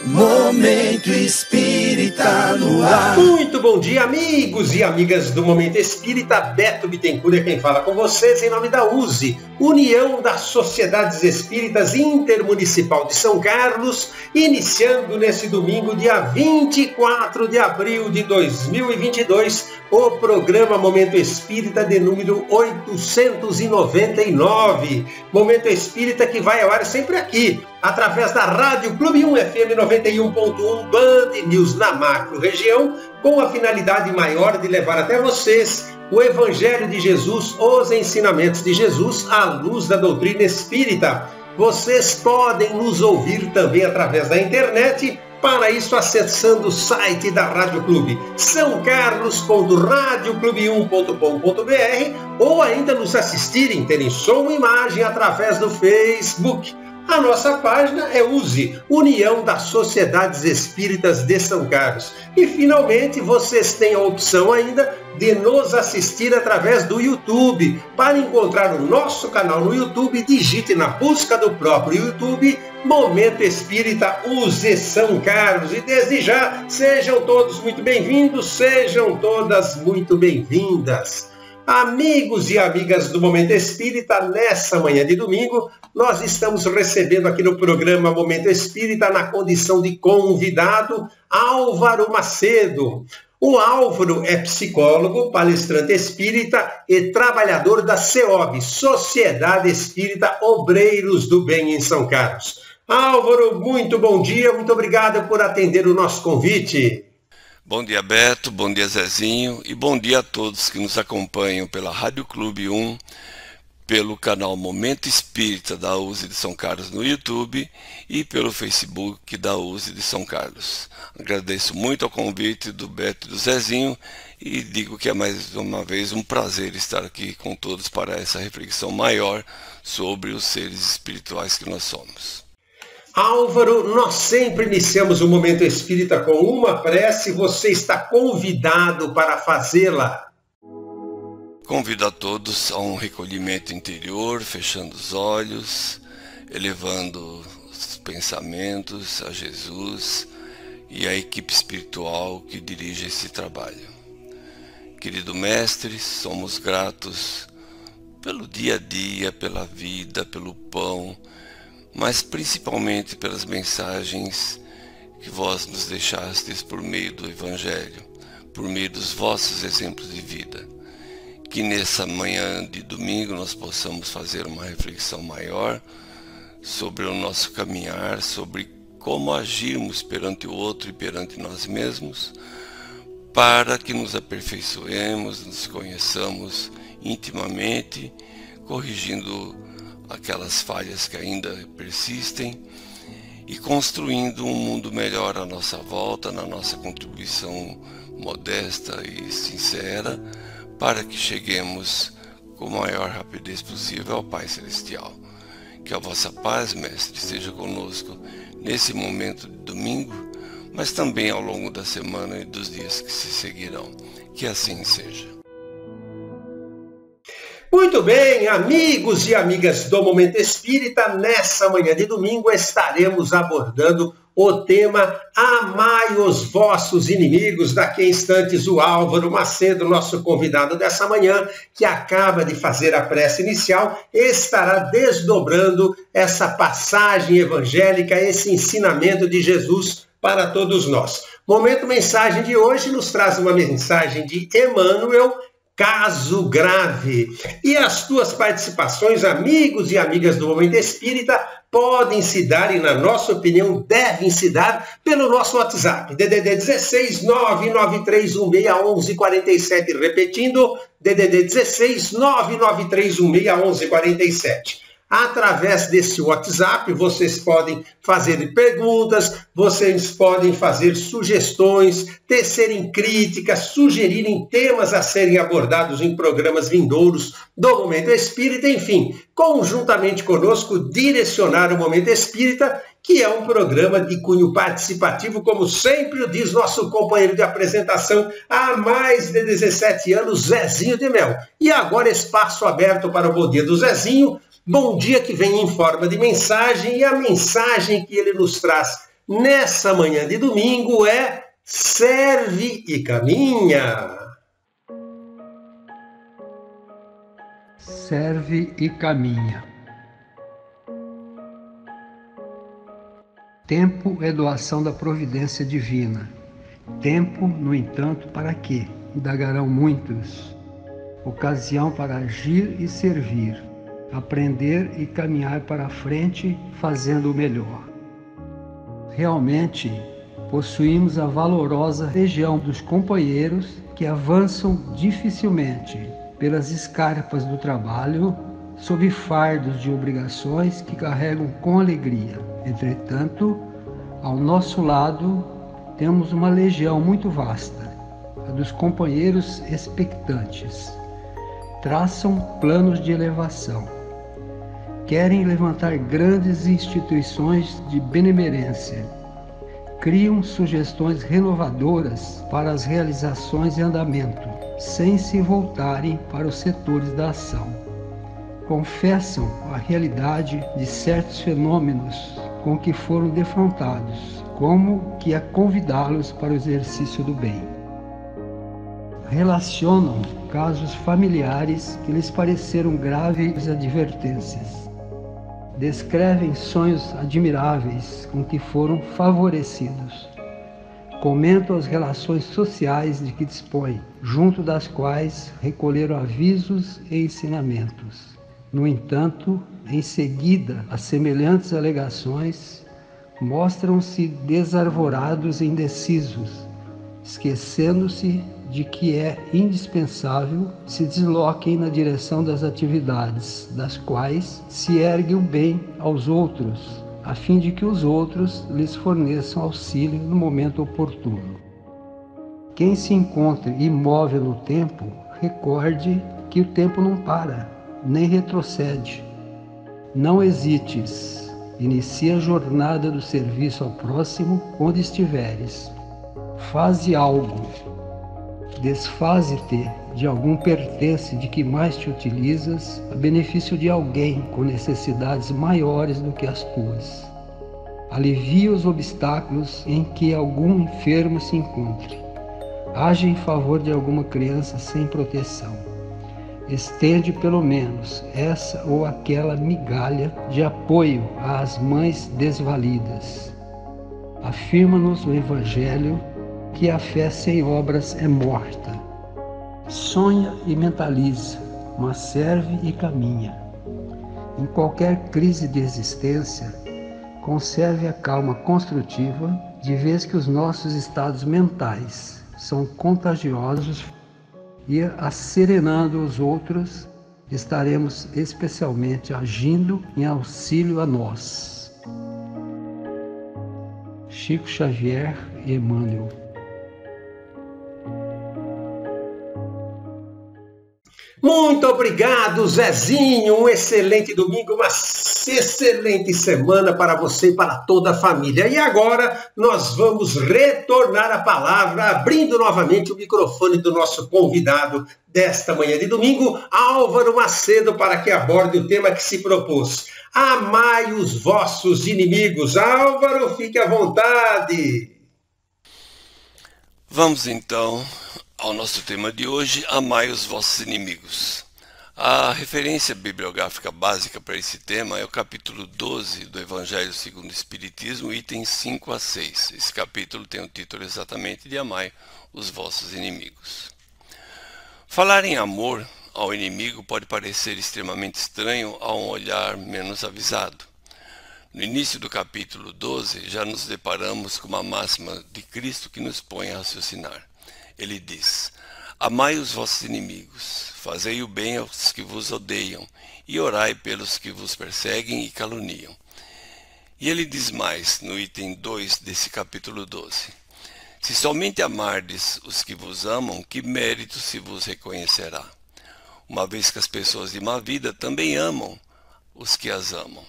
Momento Espírita no ar. Muito bom dia, amigos e amigas do Momento Espírita. Beto Bittencourt é quem fala com vocês em nome da USE, União das Sociedades Espíritas Intermunicipal de São Carlos, iniciando nesse domingo, dia 24 de abril de 2022, o programa Momento Espírita de número 899. Momento Espírita que vai ao ar sempre aqui, através da Rádio Clube 1 FM 91.1 Band News na macro região, com a finalidade maior de levar até vocês o Evangelho de Jesus, os ensinamentos de Jesus à luz da doutrina espírita. Vocês podem nos ouvir também através da internet, para isso acessando o site da Rádio Clube, sãocarlos.radioclube1.com.br, ou ainda nos assistirem, terem som e imagem através do Facebook. A nossa página é USE, União das Sociedades Espíritas de São Carlos. E, finalmente, vocês têm a opção ainda de nos assistir através do YouTube. Para encontrar o nosso canal no YouTube, digite na busca do próprio YouTube Momento Espírita USE São Carlos. E, desde já, sejam todos muito bem-vindos, sejam todas muito bem-vindas. Amigos e amigas do Momento Espírita, nessa manhã de domingo, nós estamos recebendo aqui no programa Momento Espírita, na condição de convidado, Álvaro Macedo. O Álvaro é psicólogo, palestrante espírita e trabalhador da SEOB, Sociedade Espírita Obreiros do Bem em São Carlos. Álvaro, muito bom dia, muito obrigado por atender o nosso convite. Bom dia, Beto, bom dia, Zezinho, e bom dia a todos que nos acompanham pela Rádio Clube 1, pelo canal Momento Espírita da USE de São Carlos no YouTube e pelo Facebook da USE de São Carlos. Agradeço muito ao convite do Beto e do Zezinho e digo que é mais uma vez um prazer estar aqui com todos para essa reflexão maior sobre os seres espirituais que nós somos. Álvaro, nós sempre iniciamos o Momento Espírita com uma prece, você está convidado para fazê-la. Convido a todos a um recolhimento interior, fechando os olhos, elevando os pensamentos a Jesus e a equipe espiritual que dirige esse trabalho. Querido Mestre, somos gratos pelo dia a dia, pela vida, pelo pão, mas principalmente pelas mensagens que vós nos deixastes por meio do Evangelho, por meio dos vossos exemplos de vida. Que nessa manhã de domingo nós possamos fazer uma reflexão maior sobre o nosso caminhar, sobre como agirmos perante o outro e perante nós mesmos, para que nos aperfeiçoemos, nos conheçamos intimamente, corrigindo aquelas falhas que ainda persistem e construindo um mundo melhor à nossa volta, na nossa contribuição modesta e sincera, para que cheguemos com a maior rapidez possível ao Pai Celestial. Que a vossa paz, Mestre, esteja conosco nesse momento de domingo, mas também ao longo da semana e dos dias que se seguirão. Que assim seja. Muito bem, amigos e amigas do Momento Espírita, nessa manhã de domingo estaremos abordando o tema Amai os vossos inimigos. Daqui a instantes o Álvaro Macedo, nosso convidado dessa manhã, que acaba de fazer a prece inicial, estará desdobrando essa passagem evangélica, esse ensinamento de Jesus para todos nós. Momento Mensagem de hoje nos traz uma mensagem de Emmanuel, Caso Grave. E as tuas participações, amigos e amigas do Momento Espírita, podem se dar, e na nossa opinião devem se dar, pelo nosso WhatsApp, DDD 16 993161147, repetindo, DDD 16 993161147. Através desse WhatsApp, vocês podem fazer perguntas, vocês podem fazer sugestões, tecerem críticas, sugerirem temas a serem abordados em programas vindouros do Momento Espírita, enfim, conjuntamente conosco, direcionar o Momento Espírita, que é um programa de cunho participativo, como sempre diz nosso companheiro de apresentação há mais de 17 anos, Zezinho de Mel. E agora espaço aberto para o Bom Dia do Zezinho. Bom dia que vem em forma de mensagem, e a mensagem que ele nos traz nessa manhã de domingo é Serve e Caminha. Serve e caminha. Tempo é doação da providência divina. Tempo, no entanto, para quê? Indagarão muitos. Ocasião para agir e servir, aprender e caminhar para a frente, fazendo o melhor. Realmente, possuímos a valorosa legião dos companheiros que avançam dificilmente pelas escarpas do trabalho, sob fardos de obrigações que carregam com alegria. Entretanto, ao nosso lado, temos uma legião muito vasta, a dos companheiros expectantes. Traçam planos de elevação. Querem levantar grandes instituições de benemerência. Criam sugestões renovadoras para as realizações em andamento, sem se voltarem para os setores da ação. Confessam a realidade de certos fenômenos com que foram defrontados, como que a convidá-los para o exercício do bem. Relacionam casos familiares que lhes pareceram graves advertências. Descrevem sonhos admiráveis com que foram favorecidos. Comentam as relações sociais de que dispõem, junto das quais recolheram avisos e ensinamentos. No entanto, em seguida, as semelhantes alegações mostram-se desarvorados e indecisos, esquecendo-se de que é indispensável se desloquem na direção das atividades, das quais se ergue o bem aos outros, a fim de que os outros lhes forneçam auxílio no momento oportuno. Quem se encontre imóvel no tempo, recorde que o tempo não para, nem retrocede. Não hesites, inicia a jornada do serviço ao próximo onde estiveres. Faze algo. Desfaze-te de algum pertence de que mais te utilizas a benefício de alguém com necessidades maiores do que as tuas. Alivia os obstáculos em que algum enfermo se encontre. Age em favor de alguma criança sem proteção. Estende pelo menos essa ou aquela migalha de apoio às mães desvalidas. Afirma-nos o Evangelho que a fé sem obras é morta. Sonha e mentaliza, mas serve e caminha. Em qualquer crise de existência, conserve a calma construtiva, de vez que os nossos estados mentais são contagiosos e, asserenando os outros, estaremos especialmente agindo em auxílio a nós. Chico Xavier e Emmanuel. Muito obrigado, Zezinho. Um excelente domingo, uma excelente semana para você e para toda a família. E agora nós vamos retornar a palavra, abrindo novamente o microfone do nosso convidado desta manhã de domingo, Álvaro Macedo, para que aborde o tema que se propôs. Amai os vossos inimigos. Álvaro, fique à vontade. Vamos então ao nosso tema de hoje, amai os vossos inimigos. A referência bibliográfica básica para esse tema é o capítulo 12 do Evangelho segundo o Espiritismo, itens 5 a 6. Esse capítulo tem o título exatamente de Amai os vossos inimigos. Falar em amor ao inimigo pode parecer extremamente estranho a um olhar menos avisado. No início do capítulo 12, já nos deparamos com uma máxima de Cristo que nos põe a raciocinar. Ele diz: amai os vossos inimigos, fazei o bem aos que vos odeiam, e orai pelos que vos perseguem e caluniam. E ele diz mais, no item 2 desse capítulo 12: se somente amardes os que vos amam, que mérito se vos reconhecerá? Uma vez que as pessoas de má vida também amam os que as amam.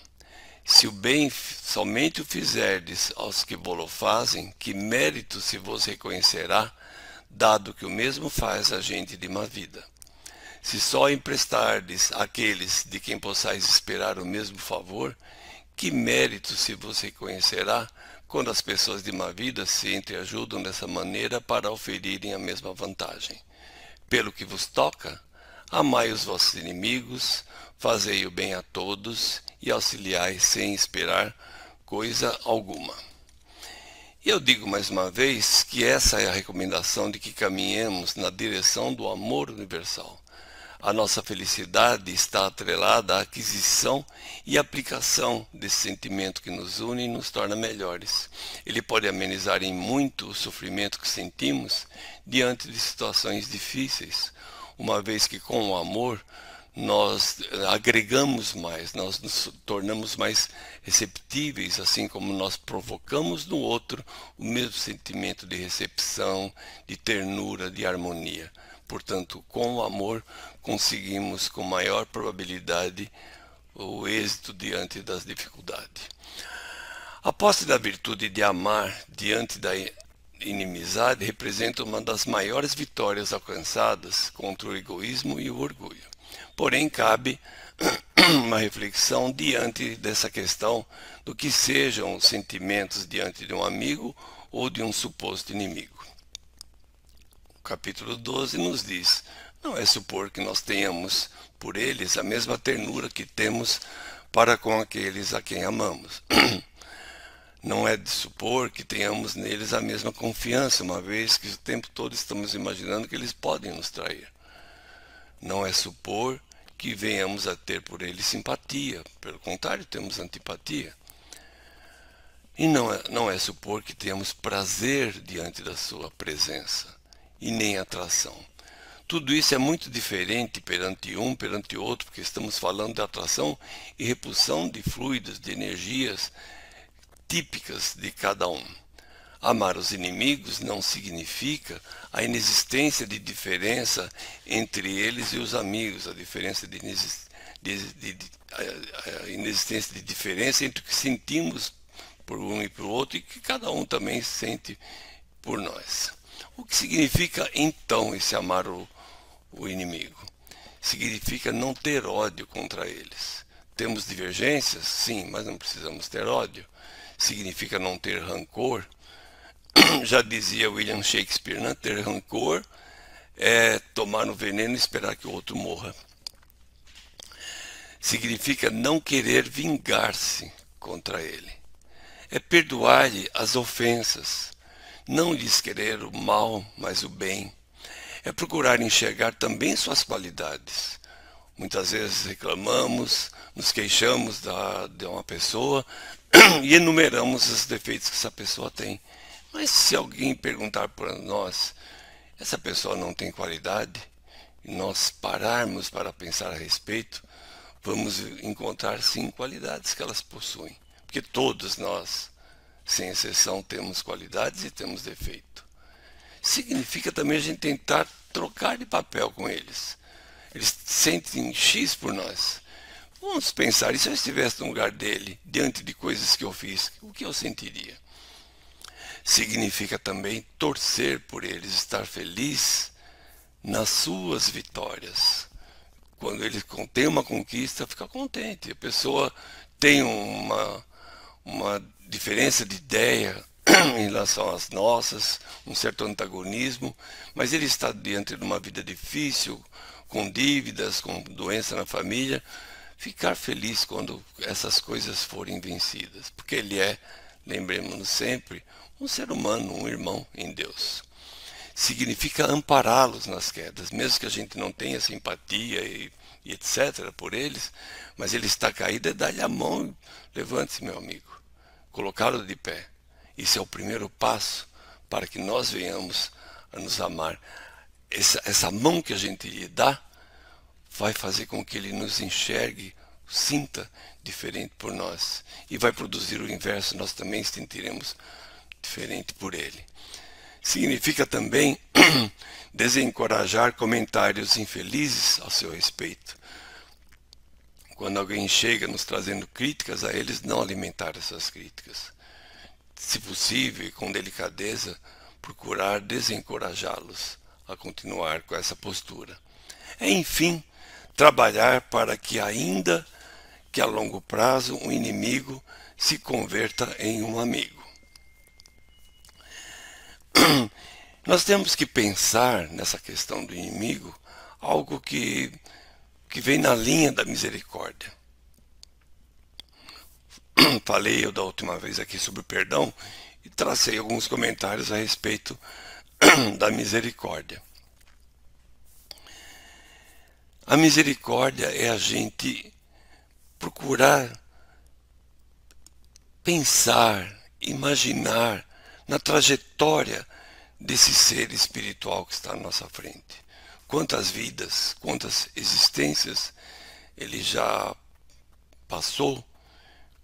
Se o bem somente o fizerdes aos que vô-lo fazem, que mérito se vos reconhecerá, dado que o mesmo faz a gente de má vida? Se só emprestardes àqueles de quem possais esperar o mesmo favor, que mérito se vos reconhecerá quando as pessoas de má vida se entreajudam dessa maneira para oferirem a mesma vantagem. Pelo que vos toca, amai os vossos inimigos, fazei o bem a todos e auxiliai sem esperar coisa alguma. E eu digo mais uma vez que essa é a recomendação de que caminhemos na direção do amor universal. A nossa felicidade está atrelada à aquisição e aplicação desse sentimento que nos une e nos torna melhores. Ele pode amenizar em muito o sofrimento que sentimos diante de situações difíceis, uma vez que com o amor nós agregamos mais, nós nos tornamos mais receptíveis, assim como nós provocamos no outro o mesmo sentimento de recepção, de ternura, de harmonia. Portanto, com o amor, conseguimos com maior probabilidade o êxito diante das dificuldades. A posse da virtude de amar diante da inimizade representa uma das maiores vitórias alcançadas contra o egoísmo e o orgulho. Porém, cabe uma reflexão diante dessa questão do que sejam os sentimentos diante de um amigo ou de um suposto inimigo. O capítulo 12 nos diz: não é supor que nós tenhamos por eles a mesma ternura que temos para com aqueles a quem amamos. Não é de supor que tenhamos neles a mesma confiança, uma vez que o tempo todo estamos imaginando que eles podem nos trair. Não é supor que venhamos a ter por eles simpatia, pelo contrário, temos antipatia. E não é supor que tenhamos prazer diante da sua presença, e nem atração. Tudo isso é muito diferente perante um, perante outro, porque estamos falando de atração e repulsão de fluidos, de energias típicas de cada um. Amar os inimigos não significa a inexistência de diferença entre eles e os amigos, a inexistência de diferença entre o que sentimos por um e por outro e que cada um também sente por nós. O que significa então esse amar o inimigo? Significa não ter ódio contra eles. Temos divergências? Sim, mas não precisamos ter ódio. Significa não ter rancor. Já dizia William Shakespeare, né? Ter rancor é tomar um veneno e esperar que o outro morra. Significa não querer vingar-se contra ele. É perdoar-lhe as ofensas, não lhes querer o mal, mas o bem. É procurar enxergar também suas qualidades. Muitas vezes reclamamos, nos queixamos de uma pessoa e enumeramos os defeitos que essa pessoa tem. Mas se alguém perguntar para nós, essa pessoa não tem qualidade, e nós pararmos para pensar a respeito, vamos encontrar sim qualidades que elas possuem. Porque todos nós, sem exceção, temos qualidades e temos defeito. Significa também a gente tentar trocar de papel com eles. Eles sentem X por nós. Vamos pensar, e se eu estivesse no lugar dele, diante de coisas que eu fiz, o que eu sentiria? Significa também torcer por eles, estar feliz nas suas vitórias. Quando ele tem uma conquista, fica contente. A pessoa tem uma diferença de ideia em relação às nossas, um certo antagonismo, mas ele está diante de uma vida difícil, com dívidas, com doença na família, ficar feliz quando essas coisas forem vencidas, porque ele é, lembremos-nos sempre, um ser humano, um irmão em Deus. Significa ampará-los nas quedas, mesmo que a gente não tenha simpatia e etc. por eles, mas ele está caído, é dar-lhe a mão, levante-se, meu amigo, colocá-lo de pé. Isso é o primeiro passo para que nós venhamos a nos amar. Essa mão que a gente lhe dá vai fazer com que ele nos enxergue, sinta diferente por nós. E vai produzir o inverso, nós também sentiremos diferente por ele. Significa também desencorajar comentários infelizes ao seu respeito. Quando alguém chega nos trazendo críticas a eles, não alimentar essas críticas. Se possível e com delicadeza, procurar desencorajá-los a continuar com essa postura. É, enfim, trabalhar para que, ainda que a longo prazo, um inimigo se converta em um amigo. Nós temos que pensar nessa questão do inimigo algo que vem na linha da misericórdia. Falei eu da última vez aqui sobre o perdão e tracei alguns comentários a respeito da misericórdia. A misericórdia é a gente procurar pensar, imaginar na trajetória desse ser espiritual que está à nossa frente. Quantas vidas, quantas existências ele já passou,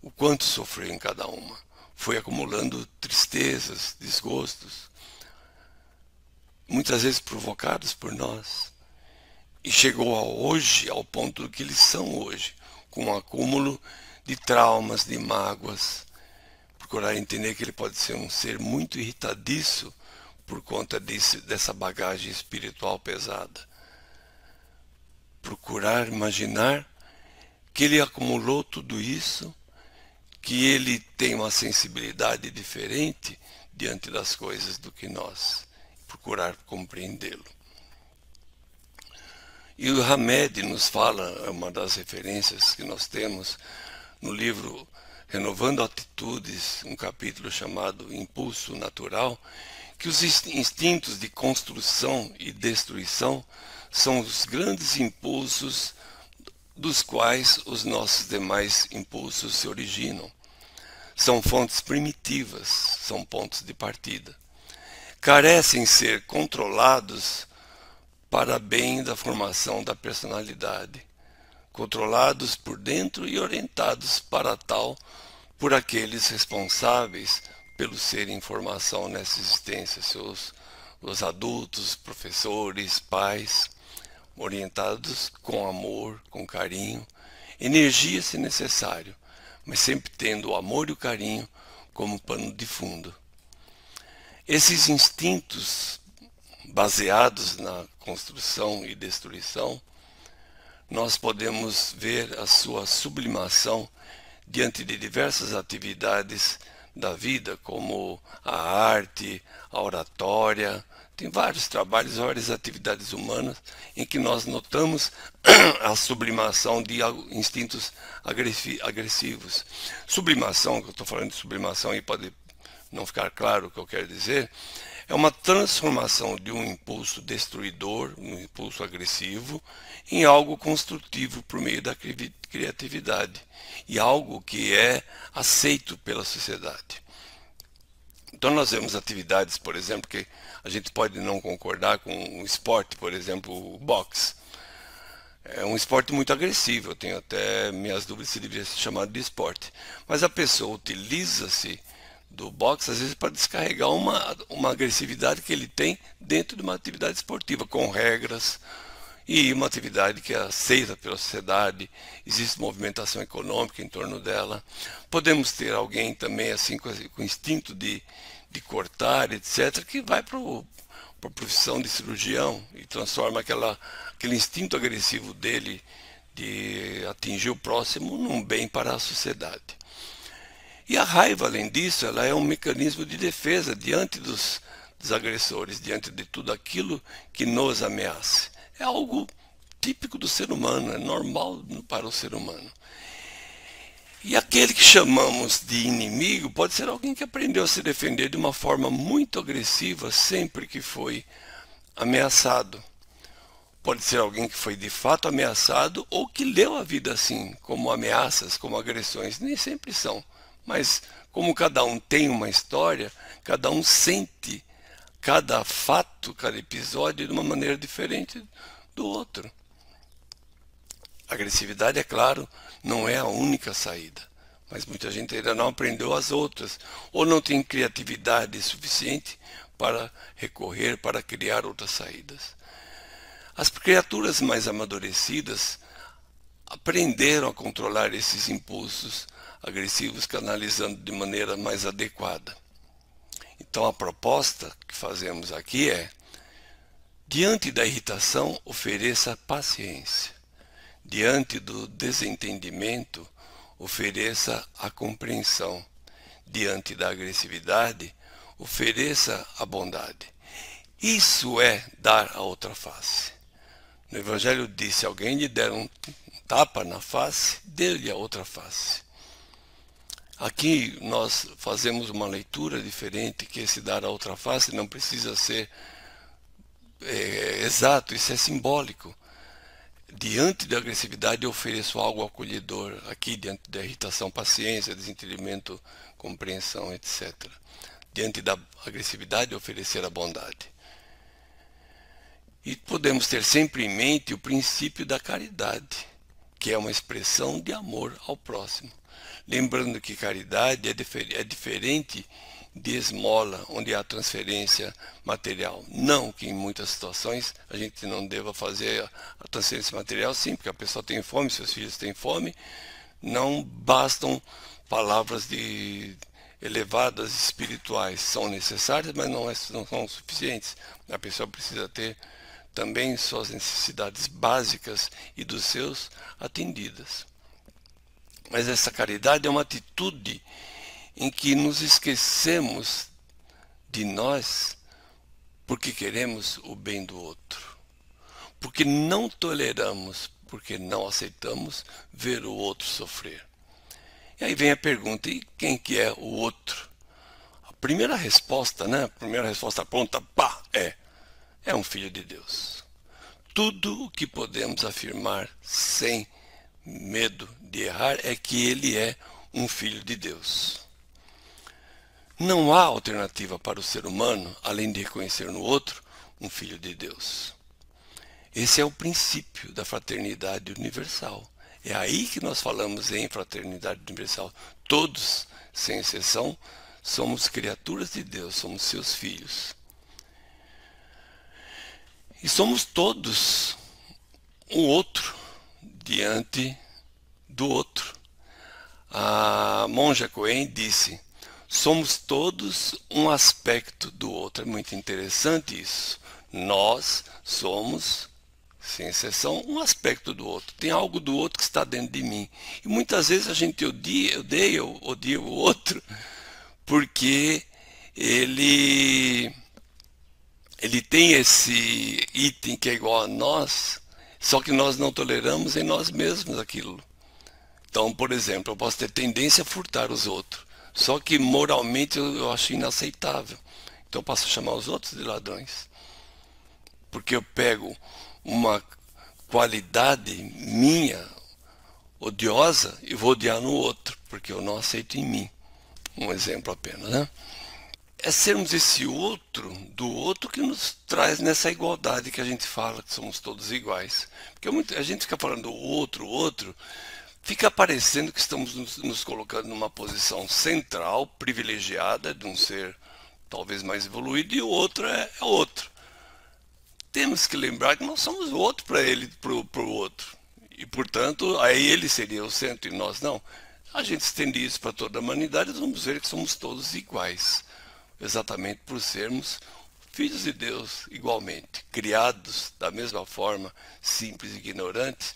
o quanto sofreu em cada uma. Foi acumulando tristezas, desgostos, muitas vezes provocados por nós. E chegou hoje, ao ponto do que eles são hoje, com um acúmulo de traumas, de mágoas. Procurar entender que ele pode ser um ser muito irritadiço por conta dessa bagagem espiritual pesada. Procurar imaginar que ele acumulou tudo isso, que ele tem uma sensibilidade diferente diante das coisas do que nós. Procurar compreendê-lo. E o Hamed nos fala, é uma das referências que nós temos no livro Renovando Atitudes, um capítulo chamado Impulso Natural, que os instintos de construção e destruição são os grandes impulsos dos quais os nossos demais impulsos se originam. São fontes primitivas, são pontos de partida. Carecem ser controlados para bem da formação da personalidade, controlados por dentro e orientados para tal por aqueles responsáveis pelo ser em formação nessa existência, os adultos, professores, pais, orientados com amor, com carinho, energia se necessário, mas sempre tendo o amor e o carinho como pano de fundo. Esses instintos baseados na construção e destruição, nós podemos ver a sua sublimação diante de diversas atividades da vida, como a arte, a oratória. Tem vários trabalhos, várias atividades humanas em que nós notamos a sublimação de instintos agressivos. Sublimação, que eu estou falando de sublimação e pode não ficar claro o que eu quero dizer, é uma transformação de um impulso destruidor, um impulso agressivo, em algo construtivo por meio da criatividade e algo que é aceito pela sociedade. Então nós vemos atividades, por exemplo, que a gente pode não concordar com o esporte, por exemplo, o boxe. É um esporte muito agressivo, eu tenho até minhas dúvidas se deveria ser chamado de esporte. Mas a pessoa utiliza-se do boxe, às vezes, para descarregar uma agressividade que ele tem dentro de uma atividade esportiva, com regras, e uma atividade que é aceita pela sociedade, existe movimentação econômica em torno dela. Podemos ter alguém também assim com instinto de cortar, etc., que vai para a profissão de cirurgião e transforma aquele instinto agressivo dele de atingir o próximo num bem para a sociedade. E a raiva, além disso, ela é um mecanismo de defesa diante dos agressores, diante de tudo aquilo que nos ameaça. É algo típico do ser humano, é normal para o ser humano. E aquele que chamamos de inimigo pode ser alguém que aprendeu a se defender de uma forma muito agressiva sempre que foi ameaçado. Pode ser alguém que foi de fato ameaçado ou que leu a vida assim, como ameaças, como agressões. Nem sempre são. Mas como cada um tem uma história, cada um sente cada fato, cada episódio de uma maneira diferente do outro. A agressividade, é claro, não é a única saída, mas muita gente ainda não aprendeu as outras, ou não tem criatividade suficiente para recorrer, para criar outras saídas. As criaturas mais amadurecidas aprenderam a controlar esses impulsos agressivos, canalizando de maneira mais adequada. Então a proposta que fazemos aqui é: diante da irritação, ofereça paciência. Diante do desentendimento, ofereça a compreensão. Diante da agressividade, ofereça a bondade. Isso é dar a outra face. No Evangelho diz, se alguém lhe der um tapa na face, dê-lhe a outra face. Aqui nós fazemos uma leitura diferente, que esse dar a outra face não precisa ser exato, isso é simbólico. Diante da agressividade eu ofereço algo acolhedor, aqui diante da irritação, paciência, desentendimento, compreensão, etc. Diante da agressividade oferecer a bondade. E podemos ter sempre em mente o princípio da caridade, que é uma expressão de amor ao próximo. Lembrando que caridade é diferente de esmola, onde há transferência material. Não que em muitas situações a gente não deva fazer a transferência material, sim, porque a pessoa tem fome, seus filhos têm fome, não bastam palavras elevadas espirituais, são necessárias, mas não são suficientes. A pessoa precisa ter também suas necessidades básicas e dos seus atendidas. Mas essa caridade é uma atitude em que nos esquecemos de nós porque queremos o bem do outro. Porque não toleramos, porque não aceitamos ver o outro sofrer. E aí vem a pergunta, e quem que é o outro? A primeira resposta, né? A primeira resposta pronta, pá, é um filho de Deus. Tudo o que podemos afirmar sem medo de errar é que ele é um filho de Deus. Não há alternativa para o ser humano, além de reconhecer no outro um filho de Deus. Esse é o princípio da fraternidade universal. É aí que nós falamos em fraternidade universal. Todos, sem exceção, somos criaturas de Deus, somos seus filhos. E somos todos um outro diante do outro. A monja Coen disse, somos todos um aspecto do outro. É muito interessante isso. Nós somos, sem exceção, um aspecto do outro. Tem algo do outro que está dentro de mim. E muitas vezes a gente odeia o outro porque ele tem esse item que é igual a nós, só que nós não toleramos em nós mesmos aquilo. Então, por exemplo, eu posso ter tendência a furtar os outros, só que moralmente eu acho inaceitável. Então eu posso chamar os outros de ladrões. Porque eu pego uma qualidade minha, odiosa, e vou odiar no outro, porque eu não aceito em mim. Um exemplo apenas, né? É sermos esse outro do outro que nos traz nessa igualdade que a gente fala, que somos todos iguais. Porque a gente fica falando o outro, fica parecendo que estamos nos colocando numa posição central, privilegiada, de um ser talvez mais evoluído, e o outro é outro. Temos que lembrar que nós somos o outro para ele, para o outro. E, portanto, aí ele seria o centro e nós não. A gente estende isso para toda a humanidade, nós vamos ver que somos todos iguais. Exatamente por sermos filhos de Deus igualmente, criados da mesma forma, simples e ignorantes,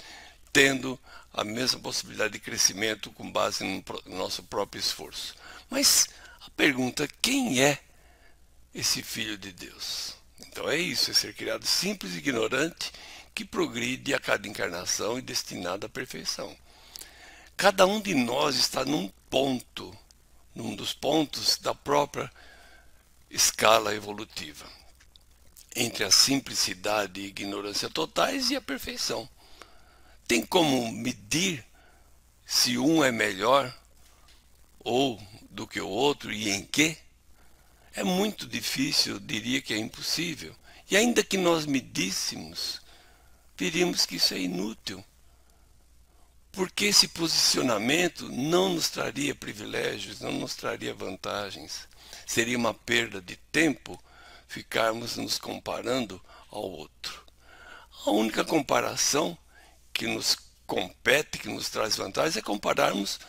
tendo a mesma possibilidade de crescimento com base no nosso próprio esforço. Mas a pergunta, quem é esse filho de Deus? Então é isso, é ser criado simples e ignorante, que progride a cada encarnação e destinado à perfeição. Cada um de nós está num dos pontos da própria escala evolutiva, entre a simplicidade e ignorância totais e a perfeição. Tem como medir se um é melhor ou do que o outro e em quê? É muito difícil, eu diria que é impossível. E ainda que nós medíssemos, veríamos que isso é inútil. Porque esse posicionamento não nos traria privilégios, não nos traria vantagens. Seria uma perda de tempo ficarmos nos comparando ao outro. A única comparação que nos compete, que nos traz vantagens, é compararmos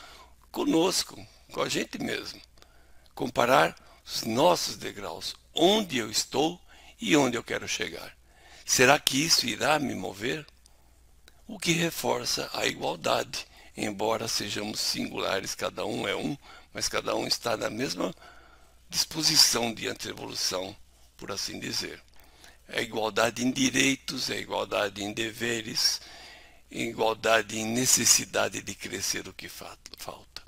conosco, com a gente mesmo. Comparar os nossos degraus, onde eu estou e onde eu quero chegar. Será que isso irá me mover? O que reforça a igualdade, embora sejamos singulares, cada um é um, mas cada um está na mesma disposição diante da evolução, por assim dizer. É igualdade em direitos, é igualdade em deveres, é igualdade em necessidade de crescer o que falta.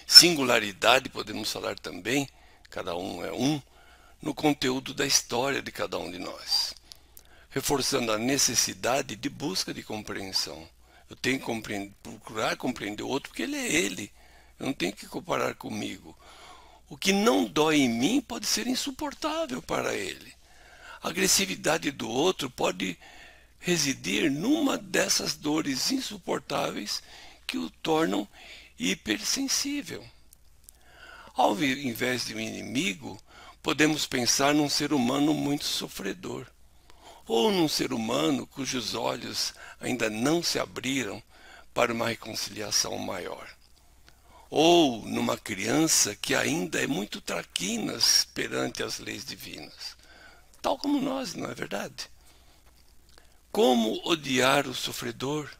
Singularidade, podemos falar também, cada um é um, no conteúdo da história de cada um de nós, reforçando a necessidade de busca de compreensão. Eu tenho que procurar compreender o outro porque ele é ele, eu não tenho que comparar comigo. O que não dói em mim pode ser insuportável para ele. A agressividade do outro pode residir numa dessas dores insuportáveis que o tornam hipersensível. Ao invés de um inimigo, podemos pensar num ser humano muito sofredor, ou num ser humano cujos olhos ainda não se abriram para uma reconciliação maior, ou numa criança que ainda é muito traquinas perante as leis divinas, tal como nós, não é verdade? Como odiar o sofredor?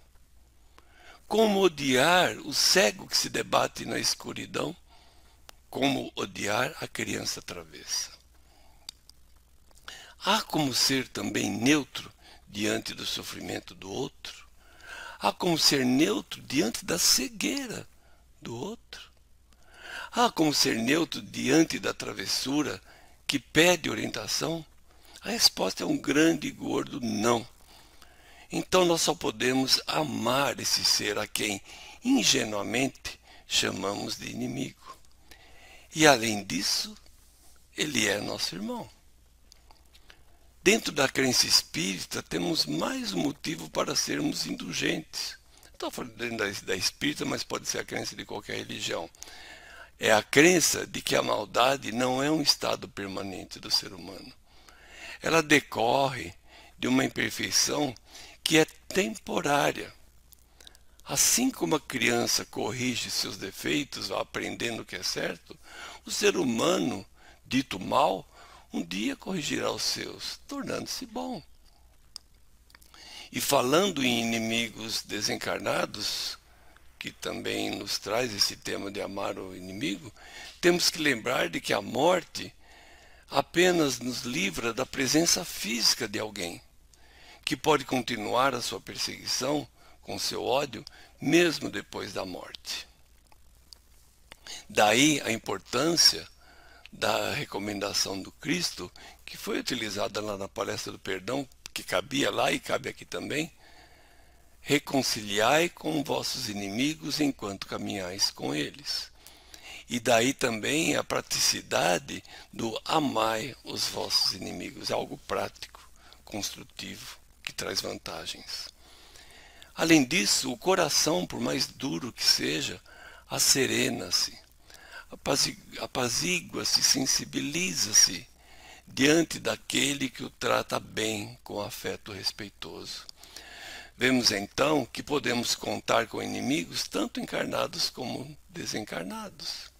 Como odiar o cego que se debate na escuridão? Como odiar a criança travessa? Há como ser também neutro diante do sofrimento do outro? Há como ser neutro diante da cegueira do outro? Há como ser neutro diante da travessura que pede orientação? A resposta é um grande e gordo não. Então nós só podemos amar esse ser a quem ingenuamente chamamos de inimigo. E além disso, ele é nosso irmão. Dentro da crença espírita, temos mais um motivo para sermos indulgentes. Estou falando dentro da espírita, mas pode ser a crença de qualquer religião. É a crença de que a maldade não é um estado permanente do ser humano. Ela decorre de uma imperfeição que é temporária. Assim como a criança corrige seus defeitos, aprendendo o que é certo, o ser humano, dito mal, um dia corrigirá os seus, tornando-se bom. E falando em inimigos desencarnados, que também nos traz esse tema de amar o inimigo, temos que lembrar de que a morte apenas nos livra da presença física de alguém, que pode continuar a sua perseguição com seu ódio, mesmo depois da morte. Daí a importância da recomendação do Cristo, que foi utilizada lá na palestra do perdão, que cabia lá e cabe aqui também: reconciliai com vossos inimigos enquanto caminhais com eles. E daí também a praticidade do amai os vossos inimigos, é algo prático, construtivo, que traz vantagens. Além disso, o coração, por mais duro que seja, acerena-se, apazigua-se, sensibiliza-se diante daquele que o trata bem, com afeto respeitoso. Vemos então que podemos contar com inimigos tanto encarnados como desencarnados,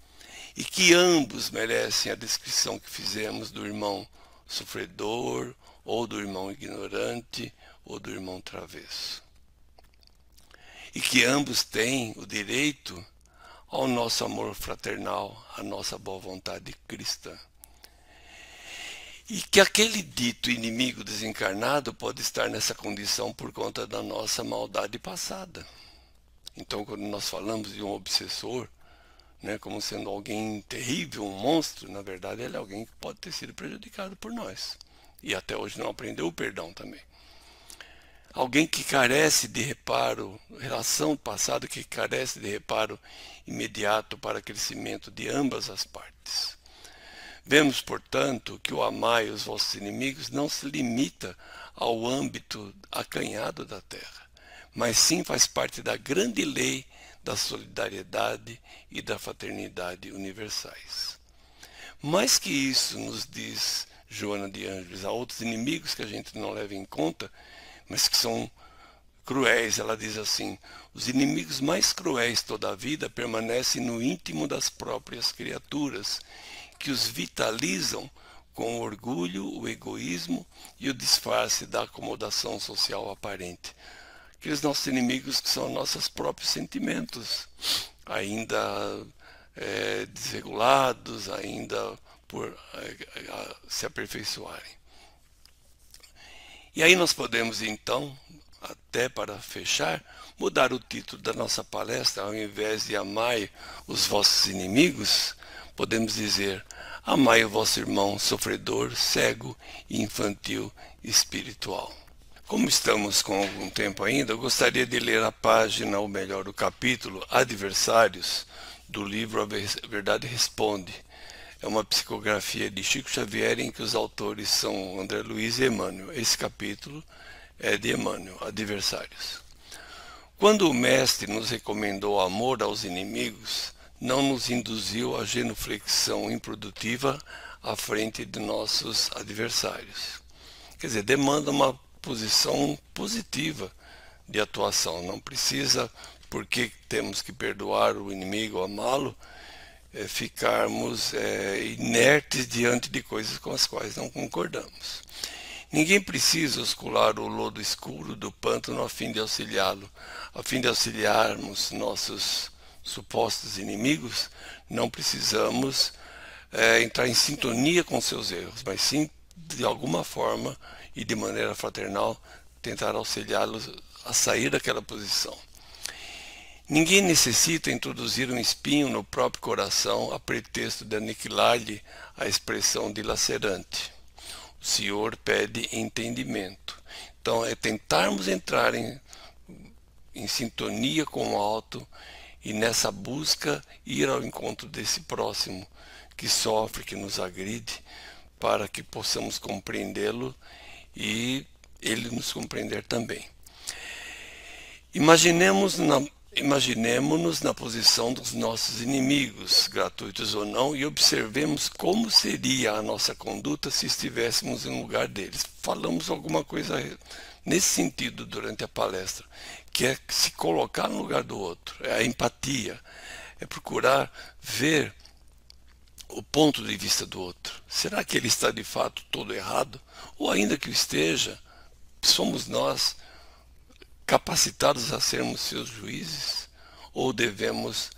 e que ambos merecem a descrição que fizemos do irmão sofredor, ou do irmão ignorante, ou do irmão travesso. E que ambos têm o direito ao nosso amor fraternal, à nossa boa vontade cristã. E que aquele dito inimigo desencarnado pode estar nessa condição por conta da nossa maldade passada. Então, quando nós falamos de um obsessor, como sendo alguém terrível, um monstro, na verdade ele é alguém que pode ter sido prejudicado por nós. E até hoje não aprendeu o perdão também. Alguém que carece de reparo, relação passada que carece de reparo imediato para crescimento de ambas as partes. Vemos, portanto, que o amai os vossos inimigos não se limita ao âmbito acanhado da terra, mas sim faz parte da grande lei da solidariedade e da fraternidade universais. Mais que isso, nos diz Joana de Ângeles, há outros inimigos que a gente não leva em conta, mas que são cruéis. Ela diz assim: os inimigos mais cruéis toda a vida permanecem no íntimo das próprias criaturas, que os vitalizam com o orgulho, o egoísmo e o disfarce da acomodação social aparente. Aqueles nossos inimigos que são nossos próprios sentimentos, ainda desregulados, ainda por se aperfeiçoarem. E aí nós podemos então, até para fechar, mudar o título da nossa palestra. Ao invés de amai os vossos inimigos, podemos dizer: amai o vosso irmão sofredor, cego e infantil espiritual. Como estamos com algum tempo ainda, eu gostaria de ler a página, ou melhor, o capítulo Adversários, do livro A Verdade Responde. É uma psicografia de Chico Xavier em que os autores são André Luiz e Emmanuel. Esse capítulo é de Emmanuel, Adversários. Quando o Mestre nos recomendou amor aos inimigos, não nos induziu a genuflexão improdutiva à frente de nossos adversários. Quer dizer, demanda uma posição positiva de atuação. Não precisa, porque temos que perdoar o inimigo ou amá-lo, ficarmos inertes diante de coisas com as quais não concordamos. Ninguém precisa oscular o lodo escuro do pântano a fim de auxiliá-lo. A fim de auxiliarmos nossos supostos inimigos, não precisamos entrar em sintonia com seus erros, mas sim, de alguma forma e de maneira fraternal, tentar auxiliá-los a sair daquela posição. Ninguém necessita introduzir um espinho no próprio coração a pretexto de aniquilar-lhe a expressão dilacerante. O Senhor pede entendimento. Então é tentarmos entrar em sintonia com o alto e nessa busca ir ao encontro desse próximo que sofre, que nos agride, para que possamos compreendê-lo e ele nos compreender também. Imaginemo-nos na posição dos nossos inimigos, gratuitos ou não, e observemos como seria a nossa conduta se estivéssemos em lugar deles. Falamos alguma coisa nesse sentido durante a palestra, que é se colocar no lugar do outro, é a empatia, é procurar ver o ponto de vista do outro. Será que ele está de fato todo errado? Ou ainda que o esteja, somos nós capacitados a sermos seus juízes? Ou devemos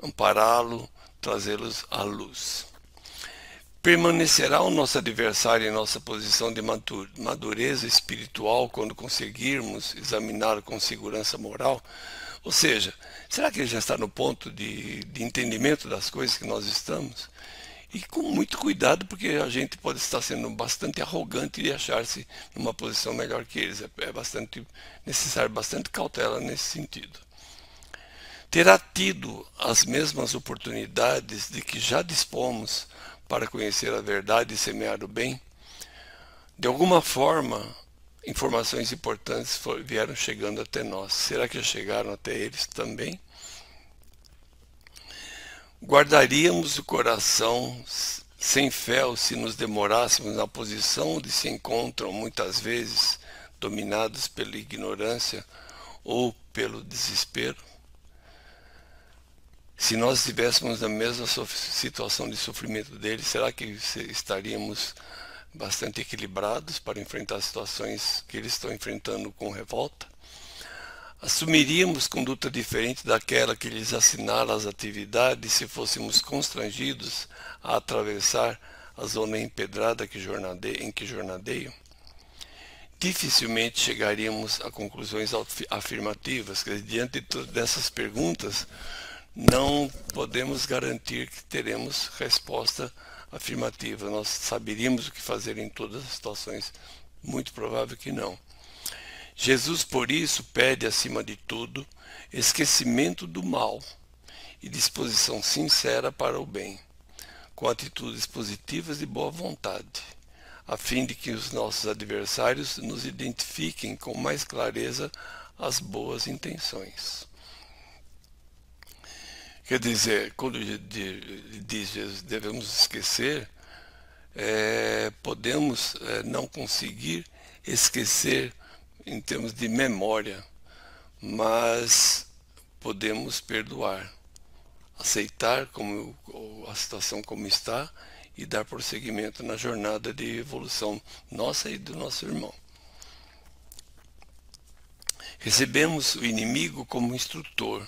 ampará-lo, trazê-los à luz? Permanecerá o nosso adversário em nossa posição de madureza espiritual quando conseguirmos examiná-lo com segurança moral? Ou seja, será que ele já está no ponto de entendimento das coisas que nós estamos? E com muito cuidado, porque a gente pode estar sendo bastante arrogante e achar-se numa posição melhor que eles. É bastante necessário, bastante cautela nesse sentido. Terá tido as mesmas oportunidades de que já dispomos para conhecer a verdade e semear o bem? De alguma forma, informações importantes vieram chegando até nós. Será que já chegaram até eles também? Guardaríamos o coração sem fel se nos demorássemos na posição onde se encontram muitas vezes dominados pela ignorância ou pelo desespero? Se nós estivéssemos na mesma situação de sofrimento deles, será que estaríamos bastante equilibrados para enfrentar situações que eles estão enfrentando com revolta? Assumiríamos conduta diferente daquela que lhes assinala as atividades se fôssemos constrangidos a atravessar a zona empedrada em que jornadeiam? Dificilmente chegaríamos a conclusões afirmativas, que diante dessas perguntas não podemos garantir que teremos resposta afirmativa. Nós saberíamos o que fazer em todas as situações? Muito provável que não. Jesus, por isso, pede, acima de tudo, esquecimento do mal e disposição sincera para o bem, com atitudes positivas e boa vontade, a fim de que os nossos adversários nos identifiquem com mais clareza as boas intenções. Quer dizer, quando diz Jesus, devemos esquecer, podemos não conseguir esquecer em termos de memória, mas podemos perdoar, aceitar a situação como está e dar prosseguimento na jornada de evolução nossa e do nosso irmão. Recebemos o inimigo como instrutor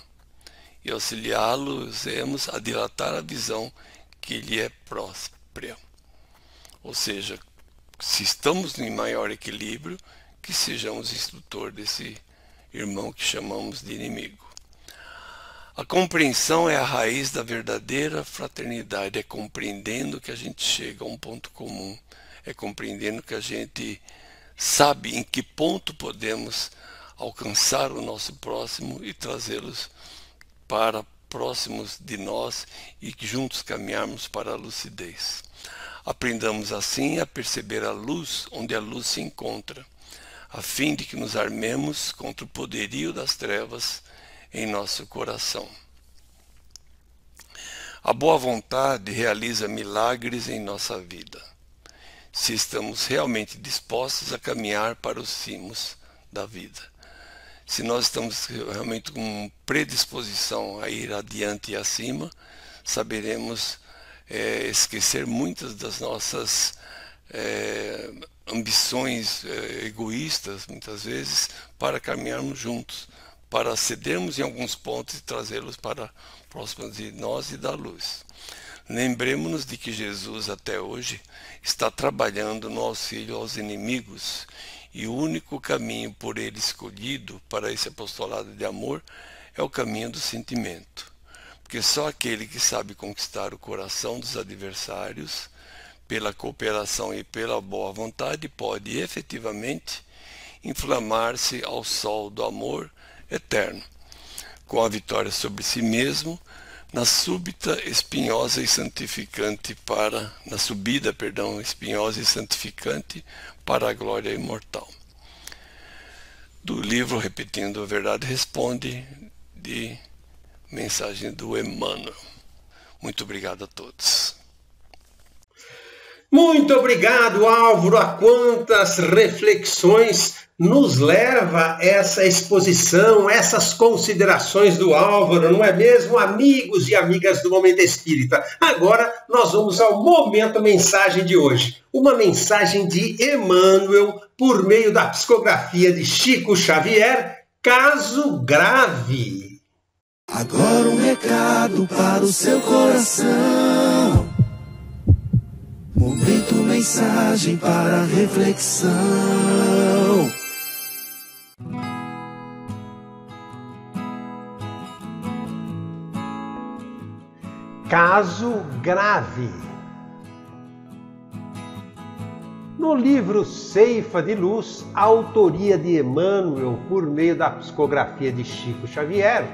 e auxiliá-los a dilatar a visão que lhe é própria. Ou seja, se estamos em maior equilíbrio, que sejamos instrutor desse irmão que chamamos de inimigo. A compreensão é a raiz da verdadeira fraternidade, é compreendendo que a gente chega a um ponto comum, é compreendendo que a gente sabe em que ponto podemos alcançar o nosso próximo e trazê-los para próximos de nós e que juntos caminharmos para a lucidez. Aprendamos assim a perceber a luz onde a luz se encontra, a fim de que nos armemos contra o poderio das trevas em nosso coração. A boa vontade realiza milagres em nossa vida, se estamos realmente dispostos a caminhar para os cimos da vida. Se nós estamos realmente com predisposição a ir adiante e acima, saberemos esquecer muitas das nossas ambições egoístas, muitas vezes, para caminharmos juntos, para cedermos em alguns pontos e trazê-los para próximos de nós e da luz. Lembremos-nos de que Jesus até hoje está trabalhando no auxílio aos inimigos, e o único caminho por ele escolhido para esse apostolado de amor é o caminho do sentimento. Porque só aquele que sabe conquistar o coração dos adversários, pela cooperação e pela boa vontade, pode efetivamente inflamar-se ao sol do amor eterno, com a vitória sobre si mesmo, na subida espinhosa e santificante para a glória imortal. Do livro Repetindo a Verdade Responde, de mensagem do Emmanuel. Muito obrigado a todos. Muito obrigado, Álvaro. A quantas reflexões nos leva essa exposição, essas considerações do Álvaro, não é mesmo, amigos e amigas do Momento Espírita? Agora nós vamos ao Momento Mensagem de hoje. Uma mensagem de Emmanuel por meio da psicografia de Chico Xavier, Caso Grave. Agora um recado para o seu coração. Momento Mensagem para reflexão. Caso Grave. No livro Ceifa de Luz, a autoria de Emmanuel por meio da psicografia de Chico Xavier,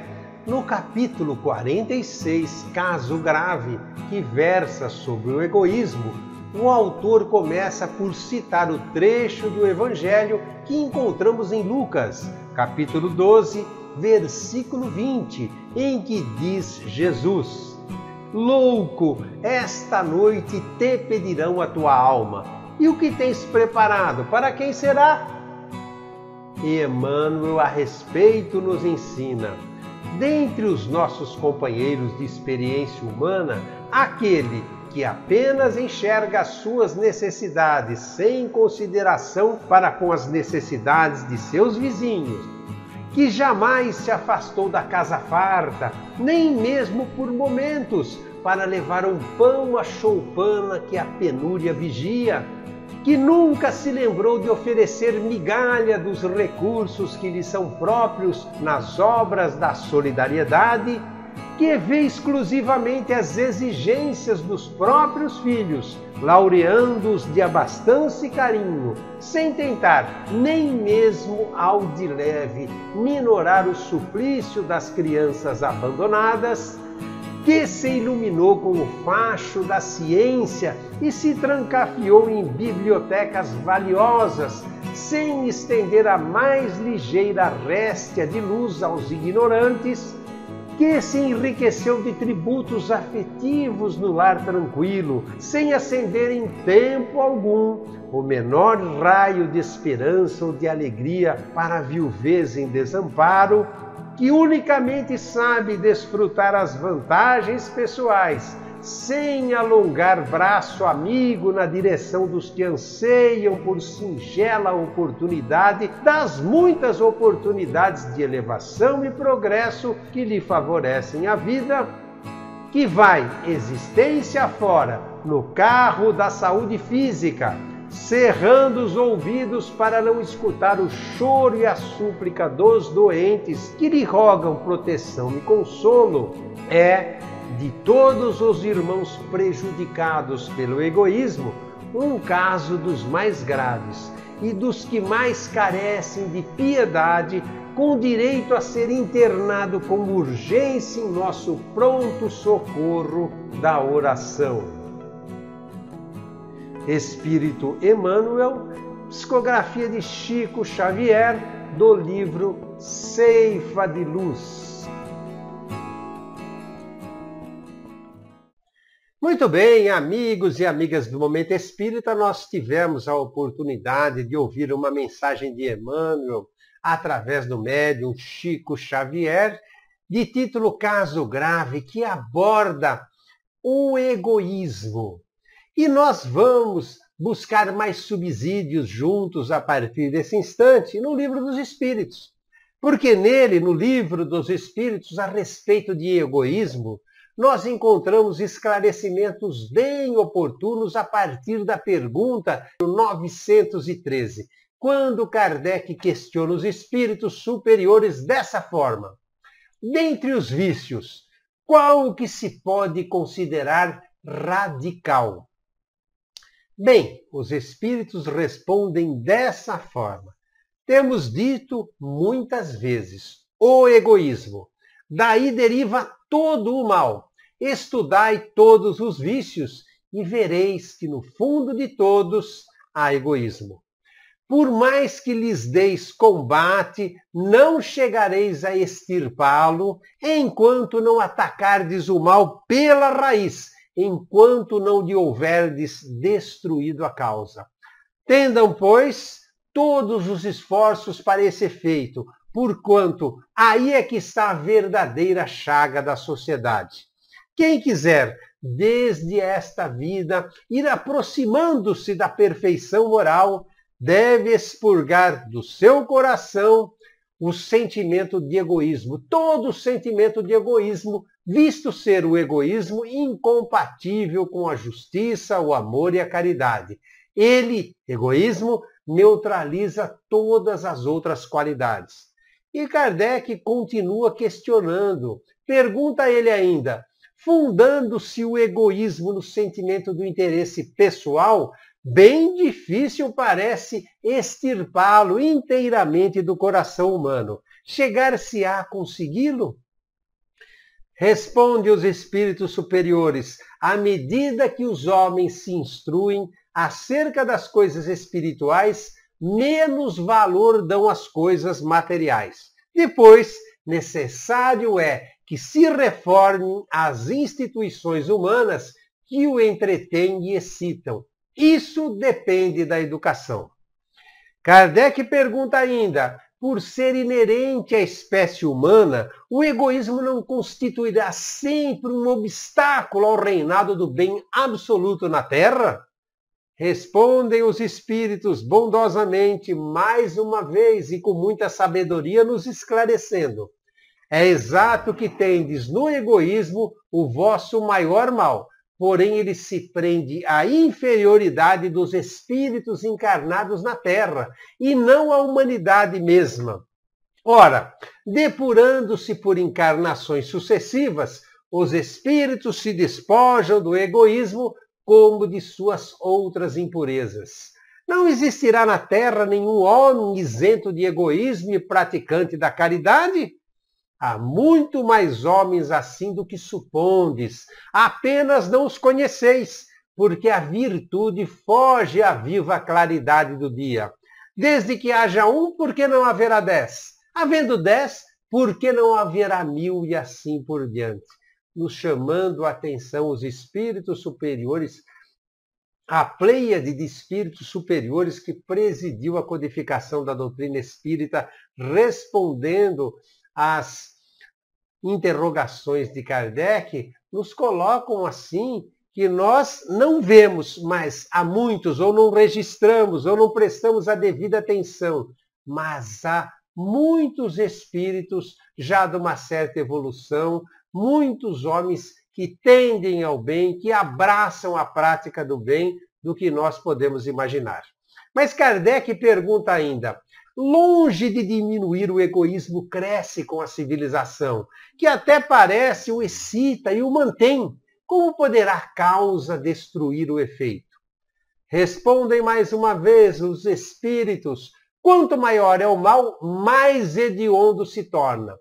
no capítulo 46, Caso Grave, que versa sobre o egoísmo, o autor começa por citar o trecho do Evangelho que encontramos em Lucas, capítulo 12, versículo 20, em que diz Jesus: Louco, esta noite te pedirão a tua alma, e o que tens preparado, para quem será? E Emmanuel a respeito nos ensina: dentre os nossos companheiros de experiência humana, aquele que apenas enxerga as suas necessidades sem consideração para com as necessidades de seus vizinhos, que jamais se afastou da casa farta, nem mesmo por momentos, para levar um pão à choupana que a penúria vigia, que nunca se lembrou de oferecer migalha dos recursos que lhe são próprios nas obras da solidariedade, que vê exclusivamente as exigências dos próprios filhos, laureando-os de abastança e carinho, sem tentar nem mesmo ao de leve minorar o suplício das crianças abandonadas, que se iluminou com o facho da ciência e se trancafiou em bibliotecas valiosas, sem estender a mais ligeira réstia de luz aos ignorantes, que se enriqueceu de tributos afetivos no lar tranquilo, sem acender em tempo algum o menor raio de esperança ou de alegria para a viuvez em desamparo, que unicamente sabe desfrutar as vantagens pessoais, sem alongar braço amigo na direção dos que anseiam por singela oportunidade das muitas oportunidades de elevação e progresso que lhe favorecem a vida, que vai existência fora no carro da saúde física, cerrando os ouvidos para não escutar o choro e a súplica dos doentes que lhe rogam proteção e consolo, é, de todos os irmãos prejudicados pelo egoísmo, um caso dos mais graves e dos que mais carecem de piedade, com direito a ser internado com urgência em nosso pronto socorro da oração. Espírito Emmanuel, psicografia de Chico Xavier, do livro Ceifa de Luz. Muito bem, amigos e amigas do Momento Espírita, nós tivemos a oportunidade de ouvir uma mensagem de Emmanuel através do médium Chico Xavier, de título Caso Grave, que aborda o egoísmo. E nós vamos buscar mais subsídios juntos a partir desse instante no Livro dos Espíritos. Porque nele, no Livro dos Espíritos, a respeito de egoísmo, nós encontramos esclarecimentos bem oportunos a partir da pergunta 913, quando Kardec questiona os espíritos superiores dessa forma: dentre os vícios, qual o que se pode considerar radical? Bem, os espíritos respondem dessa forma. Temos dito muitas vezes, o egoísmo. Daí deriva todo o mal. Estudai todos os vícios e vereis que no fundo de todos há egoísmo. Por mais que lhes deis combate, não chegareis a extirpá-lo enquanto não atacardes o mal pela raiz, enquanto não lhe houverdes destruído a causa. Tendam, pois, todos os esforços para esse efeito, porquanto aí é que está a verdadeira chaga da sociedade. Quem quiser, desde esta vida, ir aproximando-se da perfeição moral, deve expurgar do seu coração o sentimento de egoísmo, todo o sentimento de egoísmo, visto ser o egoísmo incompatível com a justiça, o amor e a caridade. Ele, egoísmo, neutraliza todas as outras qualidades. E Kardec continua questionando. Pergunta ele ainda: fundando-se o egoísmo no sentimento do interesse pessoal, bem difícil parece extirpá-lo inteiramente do coração humano. Chegar-se-á a consegui-lo? Responde os espíritos superiores: à medida que os homens se instruem acerca das coisas espirituais, menos valor dão às coisas materiais. Depois, necessário é que se reformem as instituições humanas que o entretêm e excitam. Isso depende da educação. Kardec pergunta ainda: por ser inerente à espécie humana, o egoísmo não constituirá sempre um obstáculo ao reinado do bem absoluto na Terra? Respondem os espíritos bondosamente, mais uma vez e com muita sabedoria, nos esclarecendo: é exato que tendes no egoísmo o vosso maior mal, porém ele se prende à inferioridade dos espíritos encarnados na Terra, e não à humanidade mesma. Ora, depurando-se por encarnações sucessivas, os espíritos se despojam do egoísmo como de suas outras impurezas. Não existirá na Terra nenhum homem isento de egoísmo e praticante da caridade? Há muito mais homens assim do que supondes, apenas não os conheceis, porque a virtude foge à viva claridade do dia. Desde que haja um, por que não haverá 10? Havendo 10, por que não haverá 1000 e assim por diante? Nos chamando a atenção os espíritos superiores, a pleiade de espíritos superiores que presidiu a codificação da doutrina espírita, respondendo às interrogações de Kardec, nos colocam assim que nós não vemos, mas há muitos, ou não registramos, ou não prestamos a devida atenção, mas há muitos espíritos já de uma certa evolução, muitos homens que tendem ao bem, que abraçam a prática do bem, do que nós podemos imaginar. Mas Kardec pergunta ainda, longe de diminuir o egoísmo cresce com a civilização, que até parece o excita e o mantém. Como poderá a causa destruir o efeito? Respondem mais uma vez os espíritos, quanto maior é o mal, mais hediondo se torna.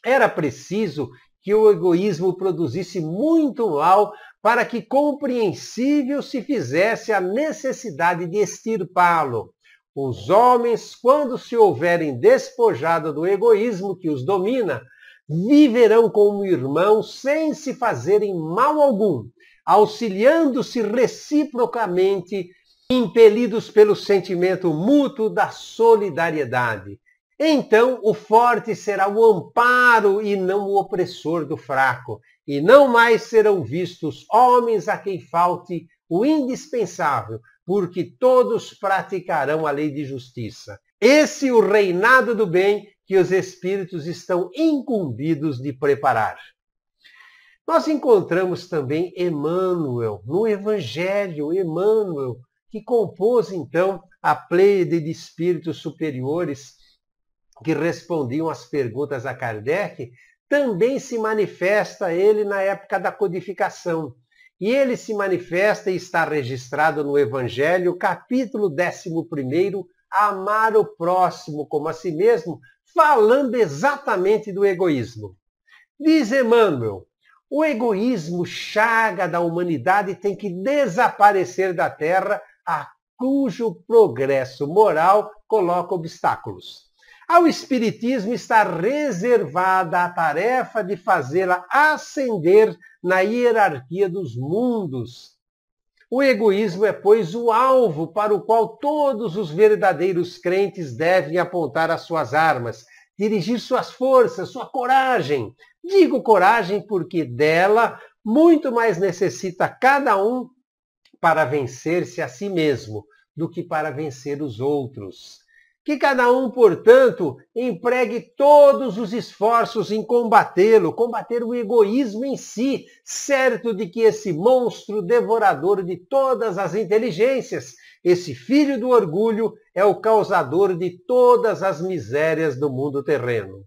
Era preciso que o egoísmo produzisse muito mal para que compreensível se fizesse a necessidade de extirpá-lo. Os homens, quando se houverem despojado do egoísmo que os domina, viverão como irmãos sem se fazerem mal algum, auxiliando-se reciprocamente, impelidos pelo sentimento mútuo da solidariedade. Então o forte será o amparo e não o opressor do fraco, e não mais serão vistos homens a quem falte o indispensável, porque todos praticarão a lei de justiça. Esse é o reinado do bem que os espíritos estão incumbidos de preparar. Nós encontramos também Emmanuel, no Evangelho, Emmanuel, que compôs então a pleiade de espíritos superiores que respondiam às perguntas a Kardec. Também se manifesta ele na época da codificação. E ele se manifesta e está registrado no Evangelho, capítulo 11, amar o próximo como a si mesmo, falando exatamente do egoísmo. Diz Emmanuel, o egoísmo, chaga da humanidade, tem que desaparecer da Terra, a cujo progresso moral coloca obstáculos. Ao Espiritismo está reservada a tarefa de fazê-la ascender na hierarquia dos mundos. O egoísmo é, pois, o alvo para o qual todos os verdadeiros crentes devem apontar as suas armas, dirigir suas forças, sua coragem. Digo coragem porque dela muito mais necessita cada um para vencer-se a si mesmo do que para vencer os outros. Que cada um, portanto, empregue todos os esforços em combatê-lo, combater o egoísmo em si, certo de que esse monstro devorador de todas as inteligências, esse filho do orgulho, é o causador de todas as misérias do mundo terreno.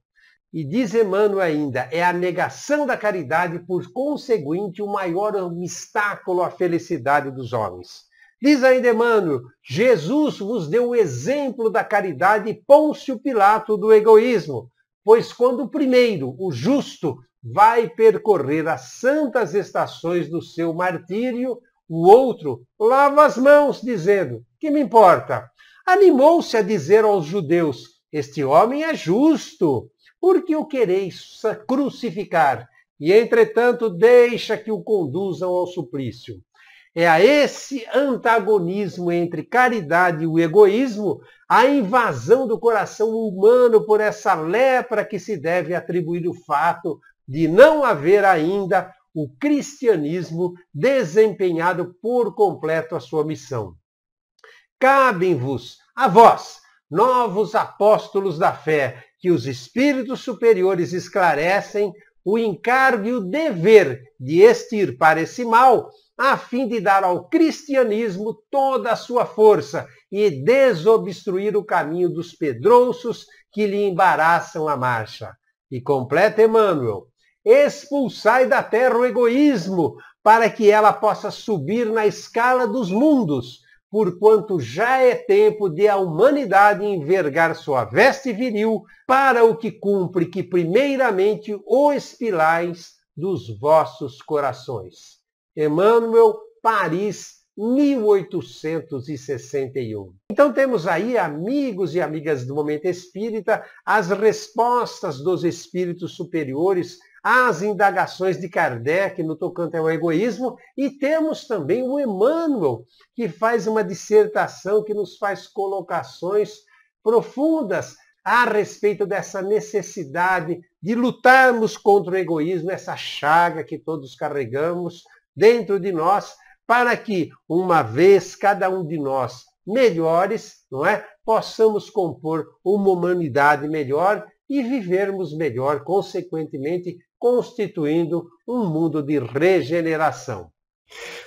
E diz Emmanuel ainda, é a negação da caridade, por conseguinte, o maior obstáculo à felicidade dos homens. Diz ainda Emmanuel, Jesus vos deu o exemplo da caridade e Pôncio Pilato do egoísmo, pois quando o primeiro, o justo, vai percorrer as santas estações do seu martírio, o outro lava as mãos, dizendo, que me importa? Animou-se a dizer aos judeus, este homem é justo, porque o quereis crucificar, e entretanto deixa que o conduzam ao suplício. É a esse antagonismo entre caridade e o egoísmo, a invasão do coração humano por essa lepra que se deve atribuir o fato de não haver ainda o cristianismo desempenhado por completo a sua missão. Cabem-vos, a vós, novos apóstolos da fé, que os espíritos superiores esclarecem, o encargo e o dever de extirpar esse mal, a fim de dar ao cristianismo toda a sua força e desobstruir o caminho dos pedrouços que lhe embaraçam a marcha. E completa Emmanuel, expulsai da terra o egoísmo, para que ela possa subir na escala dos mundos, porquanto já é tempo de a humanidade envergar sua veste viril para o que cumpre que primeiramente o expilais dos vossos corações. Emmanuel, Paris, 1861. Então temos aí, amigos e amigas do Momento Espírita, as respostas dos espíritos superiores às indagações de Kardec no tocante ao egoísmo, e temos também o Emmanuel, que faz uma dissertação que nos faz colocações profundas a respeito dessa necessidade de lutarmos contra o egoísmo, essa chaga que todos carregamos dentro de nós, para que, uma vez cada um de nós melhores, não é, possamos compor uma humanidade melhor e vivermos melhor, consequentemente, constituindo um mundo de regeneração.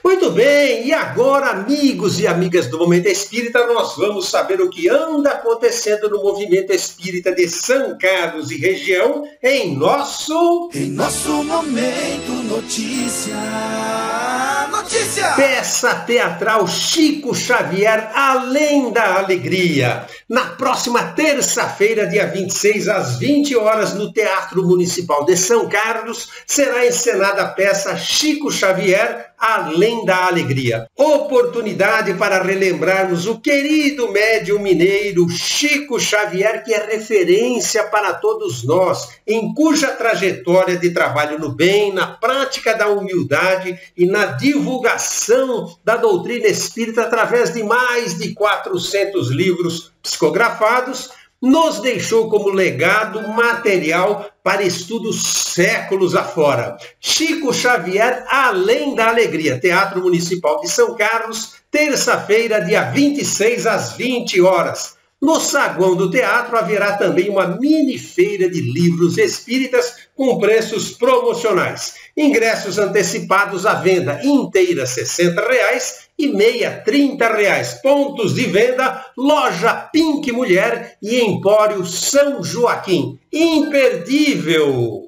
Muito bem, e agora, amigos e amigas do Momento Espírita, nós vamos saber o que anda acontecendo no Movimento Espírita de São Carlos e região em nosso Momento Notícia. Peça teatral Chico Xavier, Além da Alegria. Na próxima terça-feira, dia 26, às 20 horas, no Teatro Municipal de São Carlos, será encenada a peça Chico Xavier, Além da Alegria. Oportunidade para relembrarmos o querido médium mineiro Chico Xavier, que é referência para todos nós, em cuja trajetória de trabalho no bem, na prática da humildade e na divulgação da doutrina espírita através de mais de 400 livros psicografados, nos deixou como legado material para estudos séculos afora. Chico Xavier, Além da Alegria, Teatro Municipal de São Carlos, terça-feira, dia 26, às 20 horas. No saguão do teatro haverá também uma mini feira de livros espíritas com preços promocionais. Ingressos antecipados à venda, inteira R$ 60 e meia R$ 30. Pontos de venda, Loja Pink Mulher e Empório São Joaquim. Imperdível!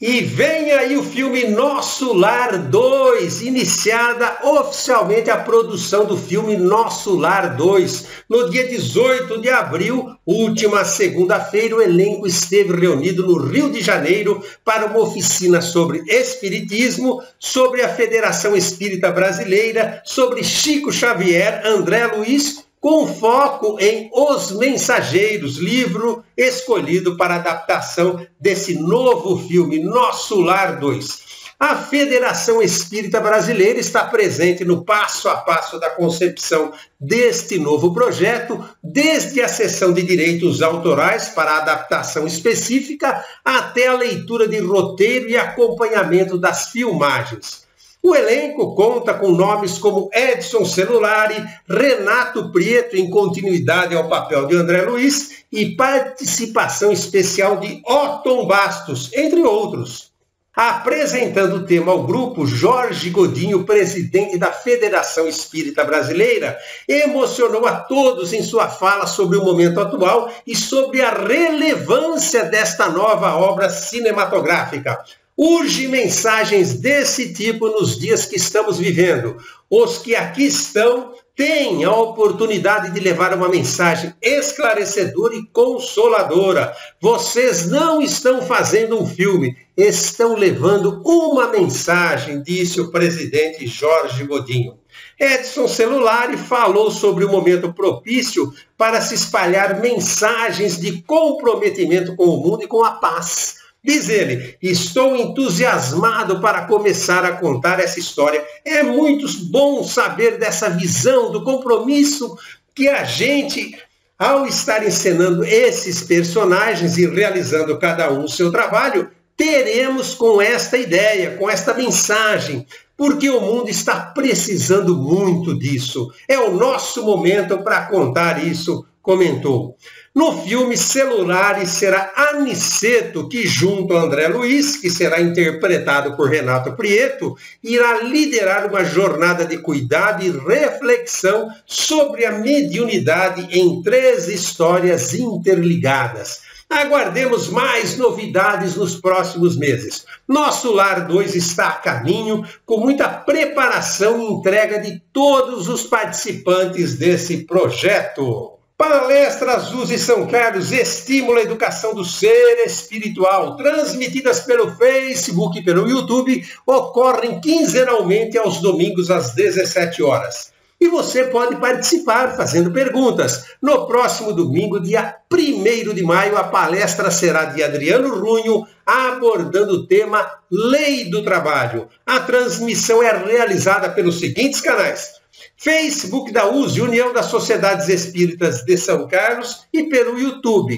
E vem aí o filme Nosso Lar 2, iniciada oficialmente a produção do filme Nosso Lar 2. No dia 18 de abril, última segunda-feira, o elenco esteve reunido no Rio de Janeiro para uma oficina sobre espiritismo, sobre a Federação Espírita Brasileira, sobre Chico Xavier, André Luiz, com foco em Os Mensageiros, livro escolhido para adaptação desse novo filme, Nosso Lar 2. A Federação Espírita Brasileira está presente no passo a passo da concepção deste novo projeto, desde a cessão de direitos autorais para a adaptação específica até a leitura de roteiro e acompanhamento das filmagens. O elenco conta com nomes como Edson Celulari, Renato Prieto, em continuidade ao papel de André Luiz, e participação especial de Otton Bastos, entre outros. Apresentando o tema ao grupo, Jorge Godinho, presidente da Federação Espírita Brasileira, emocionou a todos em sua fala sobre o momento atual e sobre a relevância desta nova obra cinematográfica. Urge mensagens desse tipo nos dias que estamos vivendo. Os que aqui estão têm a oportunidade de levar uma mensagem esclarecedora e consoladora. Vocês não estão fazendo um filme, estão levando uma mensagem, disse o presidente Jorge Godinho. Edson Celulari falou sobre o momento propício para se espalhar mensagens de comprometimento com o mundo e com a paz. Diz ele, estou entusiasmado para começar a contar essa história. É muito bom saber dessa visão, do compromisso que a gente, ao estar encenando esses personagens e realizando cada um o seu trabalho, teremos com esta ideia, com esta mensagem, porque o mundo está precisando muito disso. É o nosso momento para contar isso, comentou. No filme Celulari será Aniceto, que junto a André Luiz, que será interpretado por Renato Prieto, irá liderar uma jornada de cuidado e reflexão sobre a mediunidade em 3 histórias interligadas. Aguardemos mais novidades nos próximos meses. Nosso Lar 2 está a caminho, com muita preparação e entrega de todos os participantes desse projeto. Palestras USE São Carlos estimula a educação do ser espiritual, transmitidas pelo Facebook e pelo YouTube, ocorrem quinzenalmente aos domingos às 17 horas. E você pode participar fazendo perguntas. No próximo domingo, dia 1º de maio, a palestra será de Adriano Runho, abordando o tema Lei do Trabalho. A transmissão é realizada pelos seguintes canais: Facebook da USE, União das Sociedades Espíritas de São Carlos, e pelo YouTube.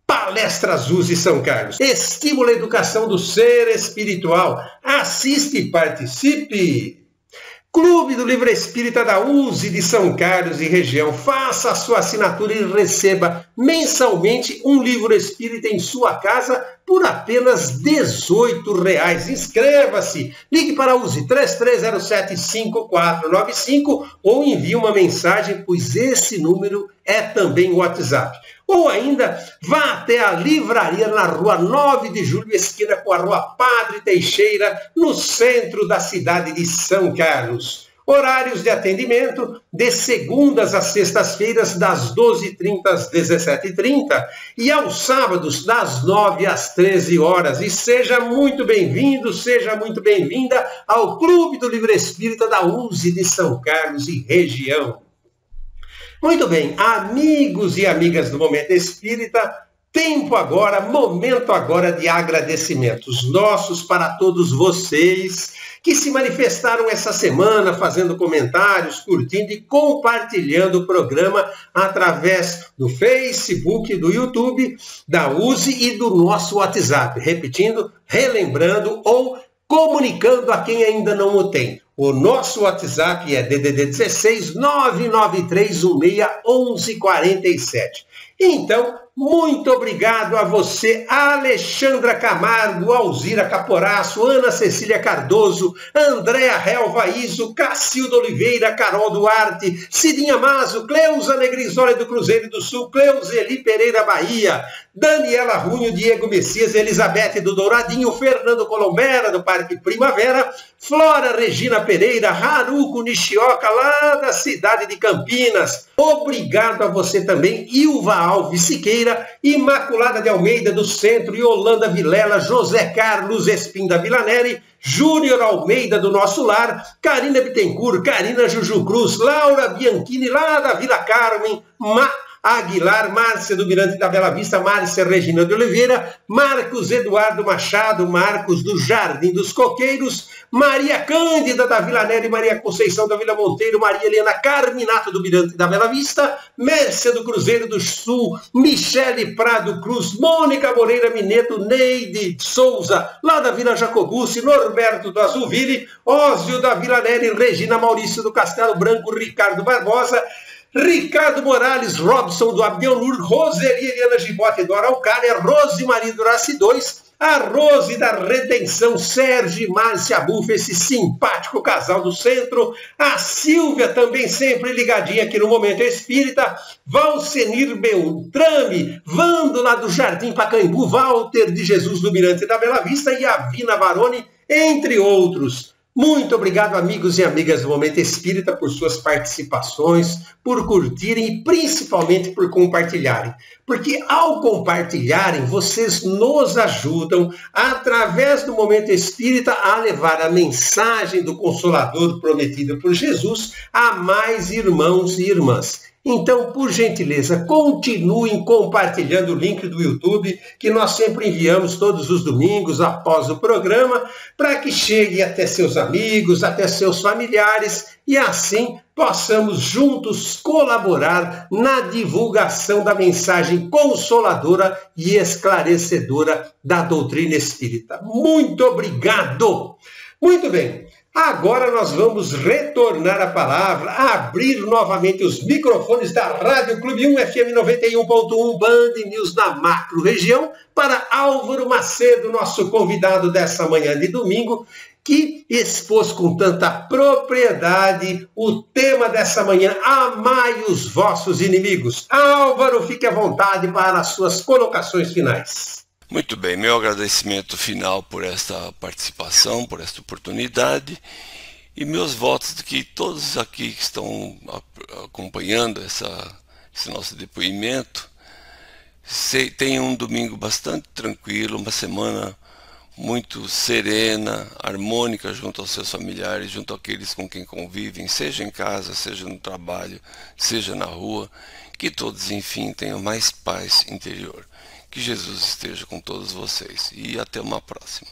Palestras USE São Carlos. Estimula a educação do ser espiritual. Assiste e participe. Clube do Livro Espírita da USE de São Carlos e região. Faça a sua assinatura e receba mensalmente um livro espírita em sua casa por apenas R$18. Inscreva-se, ligue para USE 3307-5495 ou envie uma mensagem, pois esse número é também o WhatsApp. Ou ainda, vá até a livraria na rua 9 de Julho, esquina com a rua Padre Teixeira, no centro da cidade de São Carlos. Horários de atendimento de segundas a sextas-feiras, das 12h30 às 17h30 e aos sábados, das 9 às 13 horas. E seja muito bem-vindo, seja muito bem-vinda ao Clube do Livro Espírita da USE de São Carlos e região. Muito bem, amigos e amigas do Momento Espírita, momento agora de agradecimentos nossos para todos vocês que se manifestaram essa semana fazendo comentários, curtindo e compartilhando o programa através do Facebook, do YouTube, da USE e do nosso WhatsApp. Repetindo, relembrando ou comunicando a quem ainda não o tem. O nosso WhatsApp é DDD 16 993161147. Então, muito obrigado a você, Alexandra Camargo, Alzira Caporaço, Ana Cecília Cardoso, Andréa Helva Iso, Cacildo Oliveira, Carol Duarte, Cidinha Mazo, Cleusa Negrisoli do Cruzeiro do Sul, Cleuzeli Pereira Bahia, Daniela Runho, Diego Messias, Elizabeth do Douradinho, Fernando Colombera do Parque Primavera, Flora Regina Pereira, Haruko Nishioka, lá da cidade de Campinas. Obrigado a você também, Ilva Alves Siqueira, Imaculada de Almeida do Centro, Yolanda Vilela, José Carlos Espinda Villaneri, Júnior Almeida do Nosso Lar, Karina Bittencourt, Karina Juju Cruz, Laura Bianchini, lá da Vila Carmen, Aguilar, Márcia do Mirante da Bela Vista, Márcia Regina de Oliveira, Marcos Eduardo Machado, Marcos do Jardim dos Coqueiros, Maria Cândida da Vila Neri, Maria Conceição da Vila Monteiro, Maria Helena Carminato do Mirante da Bela Vista, Mércia do Cruzeiro do Sul, Michele Prado Cruz, Mônica Moreira Mineto, Neide Souza, lá da Vila Jacobucci, Norberto do Azulville, Ósio da Vila Neri, Regina Maurício do Castelo Branco, Ricardo Barbosa, Ricardo Morales, Robson do Abdelnur, Roseli Eliana Gibote do Araucária, Rose Maria do Raci 2, a Rose da Redenção, Sérgio e Márcia Bufa, esse simpático casal do centro, a Silvia também sempre ligadinha aqui no Momento Espírita, Valcenir Beltrame, Vando lá do Jardim Pacaembu, Walter de Jesus do Mirante da Bela Vista e a Vina Baroni, entre outros. Muito obrigado, amigos e amigas do Momento Espírita, por suas participações, por curtirem e principalmente por compartilharem. Porque ao compartilharem, vocês nos ajudam, através do Momento Espírita, a levar a mensagem do Consolador prometido por Jesus a mais irmãos e irmãs. Então, por gentileza, continuem compartilhando o link do YouTube, que nós sempre enviamos todos os domingos após o programa, para que chegue até seus amigos, até seus familiares, e assim possamos juntos colaborar na divulgação da mensagem consoladora e esclarecedora da doutrina espírita. Muito obrigado! Muito bem. Agora nós vamos retornar a palavra, abrir novamente os microfones da Rádio Clube 1 FM 91.1 Band News da Macro Região para Álvaro Macedo, nosso convidado dessa manhã de domingo, que expôs com tanta propriedade o tema dessa manhã: amai os vossos inimigos. Álvaro, fique à vontade para as suas colocações finais. Muito bem, meu agradecimento final por esta participação, por esta oportunidade, e meus votos de que todos aqui que estão acompanhando esse nosso depoimento tenham um domingo bastante tranquilo, uma semana muito serena, harmônica junto aos seus familiares, junto àqueles com quem convivem, seja em casa, seja no trabalho, seja na rua, que todos, enfim, tenham mais paz interior. Que Jesus esteja com todos vocês e até uma próxima.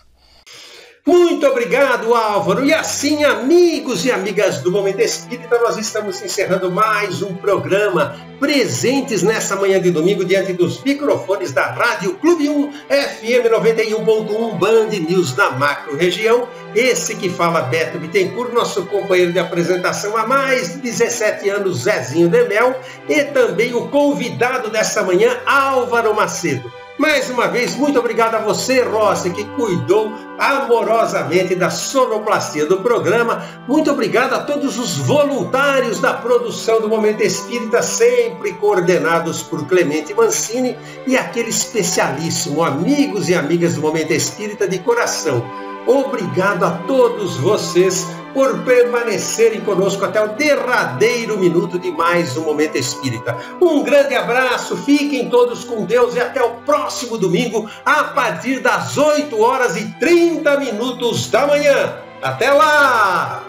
Muito obrigado, Álvaro. E assim, amigos e amigas do Momento Espírita, nós estamos encerrando mais um programa, presentes nessa manhã de domingo diante dos microfones da Rádio Clube 1 FM 91.1 Band News da Macro Região. Esse que fala, Beto Bittencourt, nosso companheiro de apresentação há mais de 17 anos, Zezinho de Mel, e também o convidado dessa manhã, Álvaro Macedo. Mais uma vez, muito obrigado a você, Rossi, que cuidou amorosamente da sonoplastia do programa. Muito obrigado a todos os voluntários da produção do Momento Espírita, sempre coordenados por Clemente Mancini, e aquele especialíssimo, amigos e amigas do Momento Espírita de coração. Obrigado a todos vocês por permanecerem conosco até o derradeiro minuto de mais um Momento Espírita. Um grande abraço, fiquem todos com Deus e até o próximo domingo, a partir das 8h30 da manhã. Até lá!